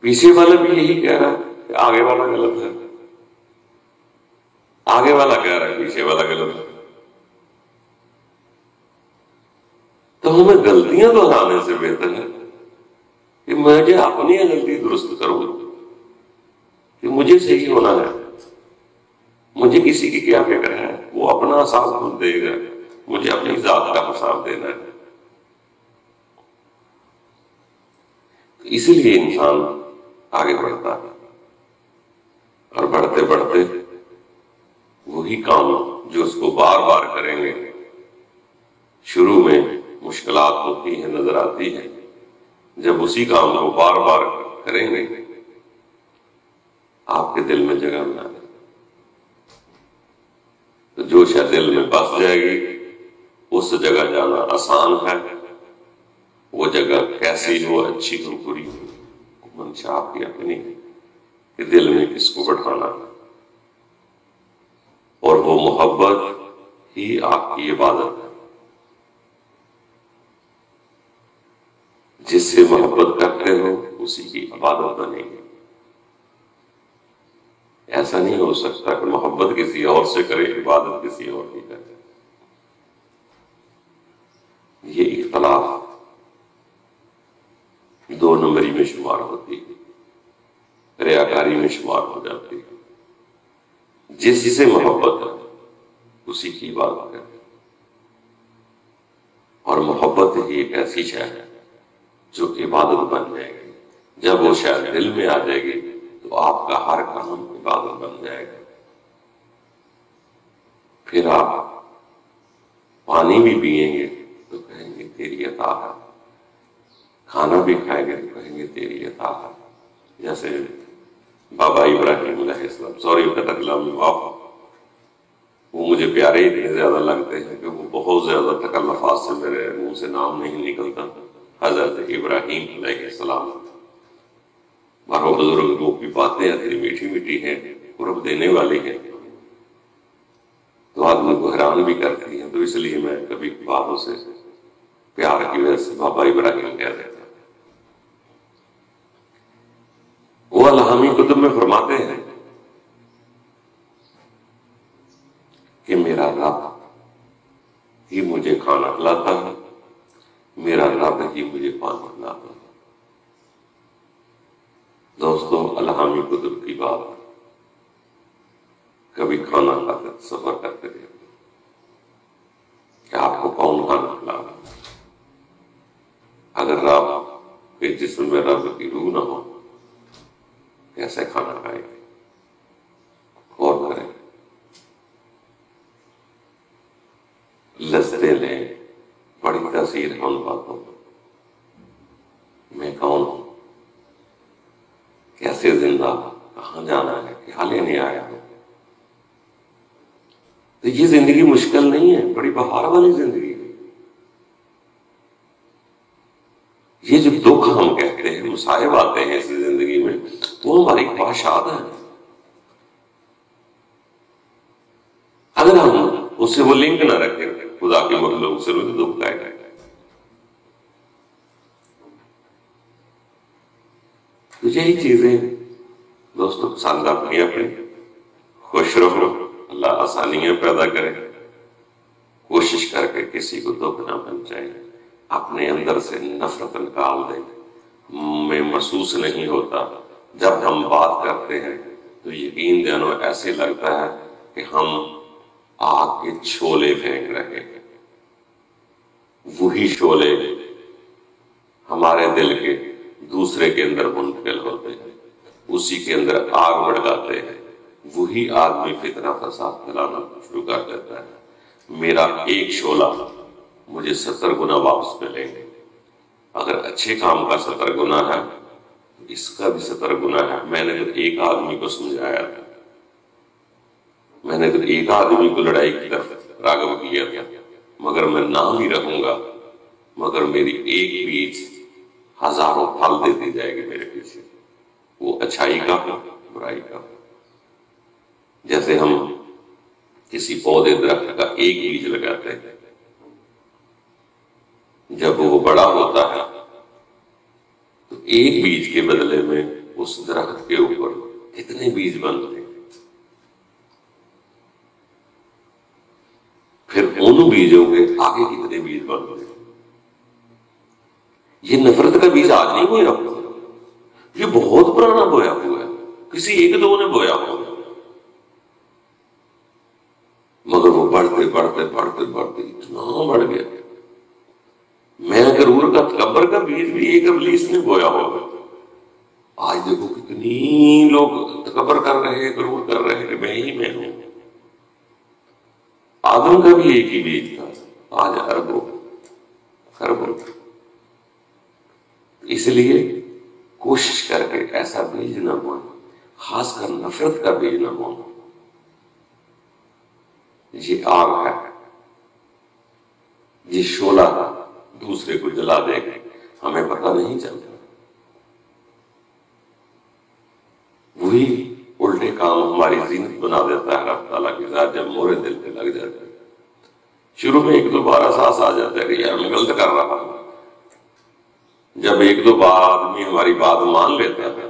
پیچھے والا بھی یہی کہہ رہا ہے کہ آگے والا غلط ہے، آگے والا کہہ رہا ہے پیچھے والا غلط ہے. تو ہمیں غلطیاں دہرانے سے بہتر ہے کہ مجھے اپنی غلطی درست کروں، کہ مجھے مجھے صحیح ہونا ہے، مجھے کسی کی کیا فکر ہے، وہ اپنا حساب خود دے گا، مجھے اپنی ذات کا حساب دینا ہے۔ اسی لیے انسان آگے بڑھتا ہے، اور بڑھتے بڑھتے وہی کام جو اس کو بار بار کریں گے، شروع میں مشکلات ہوتی ہیں، نظر آتی ہیں، جب اسی کام کو بار بار کریں گے آپ کے دل میں جگہ بنا دیں، تو جو شاید دل میں بس جائے گی اس جگہ جانا آسان ہے۔ وہ جگہ کیسی ہو، اچھی ہو، بری ہو، منشا آپ کی اپنی ہے کہ دل میں کس کو بٹھانا ہے، اور وہ محبت ہی آپ کی عبادت ہے۔ جس سے محبت کرتے ہو اسی کی عبادت بنے گی۔ ایسا نہیں ہو سکتا کہ محبت کسی اور سے کرے، عبادت کسی اور کی کرے۔ یہ اختلاف دو نمبری میں شمار ہوتی ہے، ریاکاری میں شمار ہو جاتی ہے۔ جس سے محبت ہے اسی کی عبادت کرے، اور محبت ہی ایک ایسی شے ہے جو عبادت بن جائے گی۔ جب وہ شاید دل میں آ جائے گی تو آپ کا ہر کام عبادت بن جائے گا۔ پھر آپ پانی بھی پئیں گے تو کہیں گے تیری عطا ہے، کھانا بھی کھائیں گے تو کہیں گے تیری عطا ہے۔ جیسے بابا ابراہیم علیہ السلام، سوری وہ مجھے پیارے اتنے زیادہ لگتے ہیں کہ وہ بہت زیادہ تکلفات سے میرے منہ سے نام نہیں نکلتا۔ حضرت ابراہیم علیہ السلام، بارہ بزرگ لوگ کی باتیں اتنی میٹھی میٹھی ہیں، قرب دینے والی ہیں، تو آدمی کو حیران بھی کرتی ہیں، تو اس لیے میں کبھی باتوں سے پیار کی وجہ سے بابا ابراہیم کہہ دیتا۔ وہ الہامی کتب میں فرماتے ہیں کہ میرا رب ہی مجھے کھانا کھلاتا ہے، میرا رب ہی مجھے پانی پلاتا ہے۔ دوستو، الہامی کتب کی بات کبھی کھانا کھاتے سفر کرتے رہے کہ آپ کو کون کھانا کھلا رہا؟ اگر رب کے جسم میں رب کی روح نہ ہو کیسے کھانا کھائے گے؟ غور کریں، لذتیں لیں، بڑی تاثیر ہے ان باتوں پر۔ میں کون ہوں، کیسے زندہ، کہاں جانا ہے، کیا لینے آیا ہوں۔ تو یہ زندگی مشکل نہیں ہے، بڑی بہار والی زندگی ہے۔ یہ جو دکھ ہم کہتے ہیں، مصائب آتے ہیں اس زندگی میں، وہ ہماری خواہشات ہیں۔ اگر ہم اس سے وہ لنک نہ رکھیں خدا کے مخلوق سے، تو دکھ آئے گا۔ تو یہی چیزیں دوستوں پسند اپنی اپنی، خوش رہو، اللہ آسانیاں پیدا کرے، کوشش کر کے کسی کو دکھ نہ پہنچائے، اپنے اندر سے نفرت نکال دیں۔ میں محسوس نہیں ہوتا، جب ہم بات کرتے ہیں تو یقین جانو ایسے لگتا ہے کہ ہم آگ کے شعلے پھینک رہے ہیں۔ وہی شعلے ہمارے دل کے دوسرے کے اندر منتقل ہوتے ہیں، اسی کے اندر آگ بھڑکاتے ہیں، وہی آدمی فتنہ فساد پھیلانا شروع کر دیتا ہے۔ میرا ایک شعلہ مجھے 70 گنا واپس ملیں گے۔ اگر اچھے کام کا 70 گنا ہے، اس کا بھی 70 گنا ہے۔ میں نے تو ایک آدمی کو سمجھایا تھا، میں نے تو ایک آدمی کو لڑائی کی طرف راغب کیا تھا، مگر میں نہ بھی رہوں گا، مگر میری ایک بیج ہزاروں پھل دیتی جائے گی میرے پیچھے، وہ اچھائی کا ہو، برائی کا ہو۔ جیسے ہم کسی پودے درخت کا ایک بیج لگاتے ہیں، جب وہ بڑا ہوتا ہے تو ایک بیج کے بدلے میں اس درخت کے اوپر کتنے بیج بنتے ہیں، پھر ان بیجوں کے آگے کتنے بیج بنتے ہیں۔ یہ نفرت کا بیج آج نہیں بویا ہوا، یہ بہت پرانا بویا ہوا ہے۔ کسی ایک دو نے بویا ہوگا، مگر وہ بڑھتے بڑھتے بڑھتے بڑھتے اتنا بڑھ گیا، میں غرور کا تکبر کا بیج بھی ایک ابلیس نے بویا ہوگا۔ آج دیکھو کتنی لوگ تکبر کر رہے ہیں، غرور کر رہے ہیں کہ میں ہی میں ہوں۔ آدم کا بھی ایک ہی بیج تھا، آج اربوں خربوں۔ اس لیے کوشش کر کے ایسا بیج نہ بونا، خاص کر نفرت کا بیج نہ بونا۔ یہ آگ ہے، یہ شعلہ دوسرے کو جلا دے گا، ہمیں پتہ نہیں چلتا۔ وہی الٹے کام ہماری زینت بنا دیتا ہے رب تعالیٰ کی ذات جب مورے دل پہ لگ جاتے ہیں۔ شروع میں ایک دو بار احساس آ جاتا ہے کہ یار میں غلط کر رہا ہوں۔ جب ایک دو بار آدمی ہماری بات مان لیتا ہے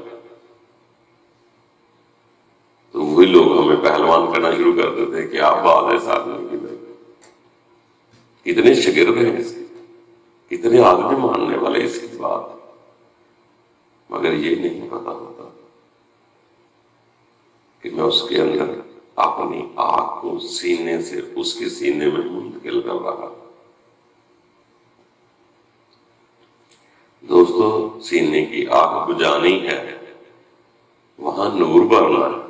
تو وہی لوگ ہمیں پہلوان کرنا شروع کر دیتے ہیں کہ آپ بات ہے ساتھ میں کتنے شاگرد ہیں اس کے، کتنے آدمی ماننے والے اس کی بات، مگر یہ نہیں پتا ہوتا کہ میں اس کے اندر اپنی آگ کو سینے سے اس کے سینے میں منتقل کر رہا۔ دوستو، سینے کی آگ بجھانی ہے، وہاں نور بھرنا ہے۔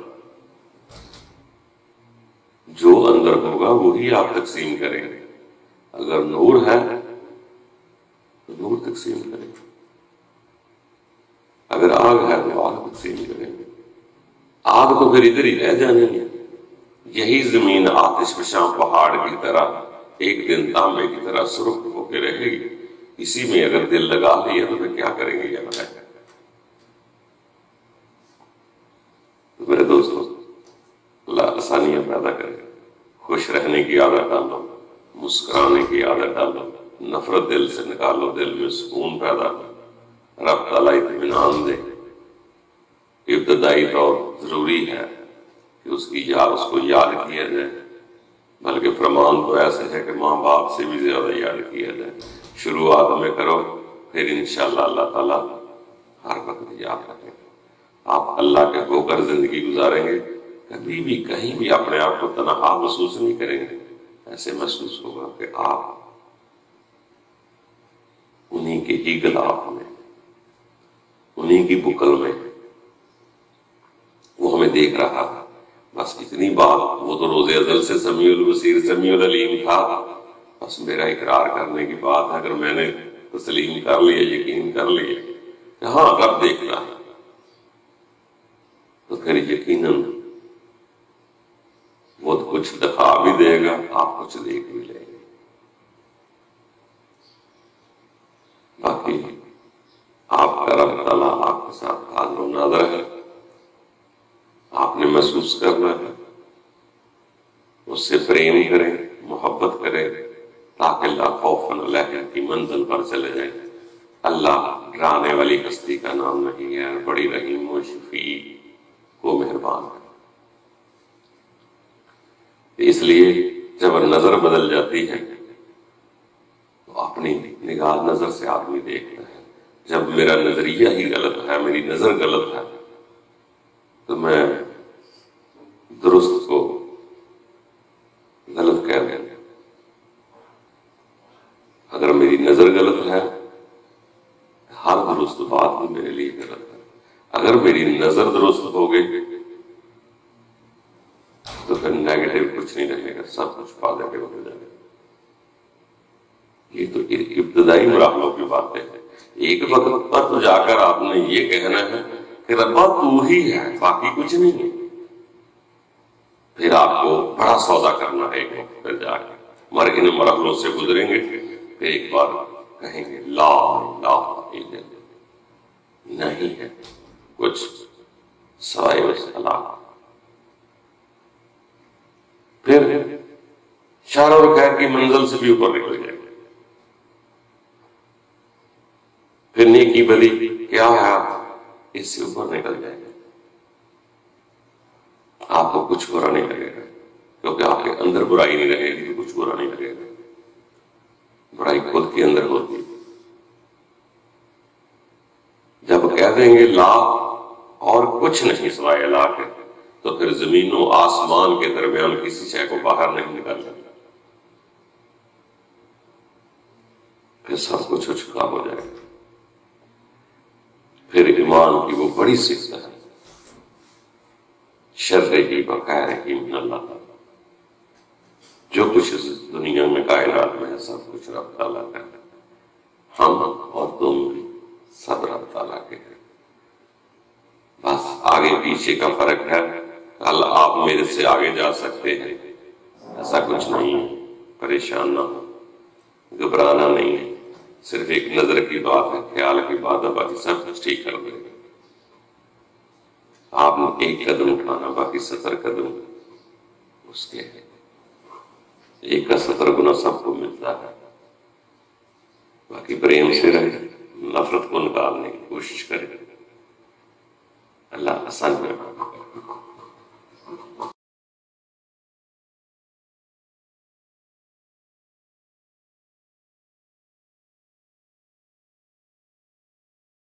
جو اندر ہوگا وہی آپ تقسیم کریں گے۔ اگر نور ہے تو نور تقسیم کریں گے، اگر آگ ہے تو آگ تقسیم کریں گے۔ آگ تو پھر ادھر ہی رہ جانے ہے۔ یہی زمین آتش فشاں پہاڑ کی طرح ایک دن تانبے کی طرح سرخ ہو کے رہے گی۔ اسی میں اگر دل لگا لیا تو پھر کیا کریں گے یہ بتائیں۔ تو میرے دوستو، اللہ آسانیاں پیدا کرے، خوش رہنے کی عادت ڈالو، مسکرانے کی عادت ڈالو، نفرت دل سے نکالو، دل میں سکون پیدا کرو، رب تعالیٰ اطمینان دے۔ ابتدائی طور ضروری ہے کہ اس کو یاد کیا جائے، بلکہ فرمان تو ایسے ہے کہ ماں باپ سے بھی زیادہ یاد کیا جائے۔ شروعات میں کرو، پھر انشاءاللہ اللہ تعالیٰ ہر وقت یاد رکھیں گے۔ آپ اللہ کے ہو کر زندگی گزاریں گے، کبھی بھی کہیں بھی اپنے آپ کو تنہا محسوس نہیں کریں گے۔ ایسے محسوس ہوگا کہ آپ انہی کے ہی غلاف میں، انہی کی بکل میں، وہ ہمیں دیکھ رہا تھا۔ بس اتنی بات، وہ تو روز ازل سے سمیع البصیر سمیع العلیم تھا، بس میرا اقرار کرنے کی بات ہے۔ اگر میں نے تسلیم کر لیا، یقین کر لیا کہ ہاں رب دیکھتا ہے، تو پھر یقیناً وہ کچھ دکھا بھی دے گا، آپ کچھ دیکھ بھی لیں گے۔ باقی آپ کا رب تعالیٰ آپ کے ساتھ حاضر و ناظر ہے، آپ نے محسوس کرنا ہے، اس سے پریم کریں، محبت کریں، تاکہ لا خوف علیہم کی منزل پر چلے جائیں۔ اللہ ڈرانے والی ہستی کا نام نہیں ہے، بڑی رحیم و شفیع وہ مہربان ہے۔ اس لیے جب نظر بدل جاتی ہے تو اپنی نگاہ نظر سے آدمی دیکھتا ہے۔ جب میرا نظریہ ہی غلط ہے، میری نظر غلط ہے، تو میں درست کو غلط کہہ دیں۔ اگر میری نظر غلط ہے، ہر درست بات بھی میرے لیے غلط ہے۔ اگر میری نظر درست ہو گئی تو پھر نیگیٹو کچھ نہیں رہے گا، سب کچھ پازیٹو ہو جائے گا۔ یہ تو ابتدائی مراحلوں کی باتیں ہیں۔ ایک وقت پر تو جا کر آپ نے یہ کہنا ہے کہ ربا تو ہی ہے، باقی کچھ نہیں ہے۔ پھر آپ کو بڑا سودا کرنا ہے، ایک وقت پر جا کے ان مرحلوں سے گزریں گے، پھر ایک بار کہیں گے لا الہ الا اللہ، نہیں ہے کچھ سوائے اس اللہ۔ پھر شر اور خیر کی منزل سے بھی اوپر نکل جائے گا۔ پھر نیکی بلی کیا ہے، اس سے اوپر نکل جائے گا۔ آپ کو کچھ برا نہیں لگے گا، کیونکہ آپ کے اندر برائی نہیں رہے گی تو کچھ برا نہیں لگے گا۔ برائی خود کے اندر ہوتی ہے۔ جب کہہ دیں گے لا اور کچھ نہیں سوائے اللہ کے، تو پھر زمین و آسمان کے درمیان کسی شے کو باہر نہیں نکالنا، پھر سب کچھ ہو چکا ہو جائے گا۔ پھر ایمان کی وہ بڑی صفت ہے، شر ہی بخیر ہی من اللہ تعالیٰ، جو کچھ اس دنیا میں کائنات میں ہے سب کچھ رب تعالیٰ کا ہے، ہم اور تم بھی سب رب تعالیٰ کے ہیں، بس آگے پیچھے کا فرق ہے، کل آپ میرے سے آگے جا سکتے ہیں، ایسا کچھ نہیں ہے، پریشان نہ ہو، گھبرانا نہیں ہے، صرف ایک نظر کی بات ہے، خیال کی بات ہے، باقی سب کچھ ٹھیک کر دے گا۔ آپ نے ایک قدم اٹھانا، باقی 70 قدم اس کے ہیں، ایک کا 70 گنا سب کو ملتا ہے، باقی پریم سے رہے، نفرت کو نکالنے کی کوشش کرے، اللہ آسان کرے۔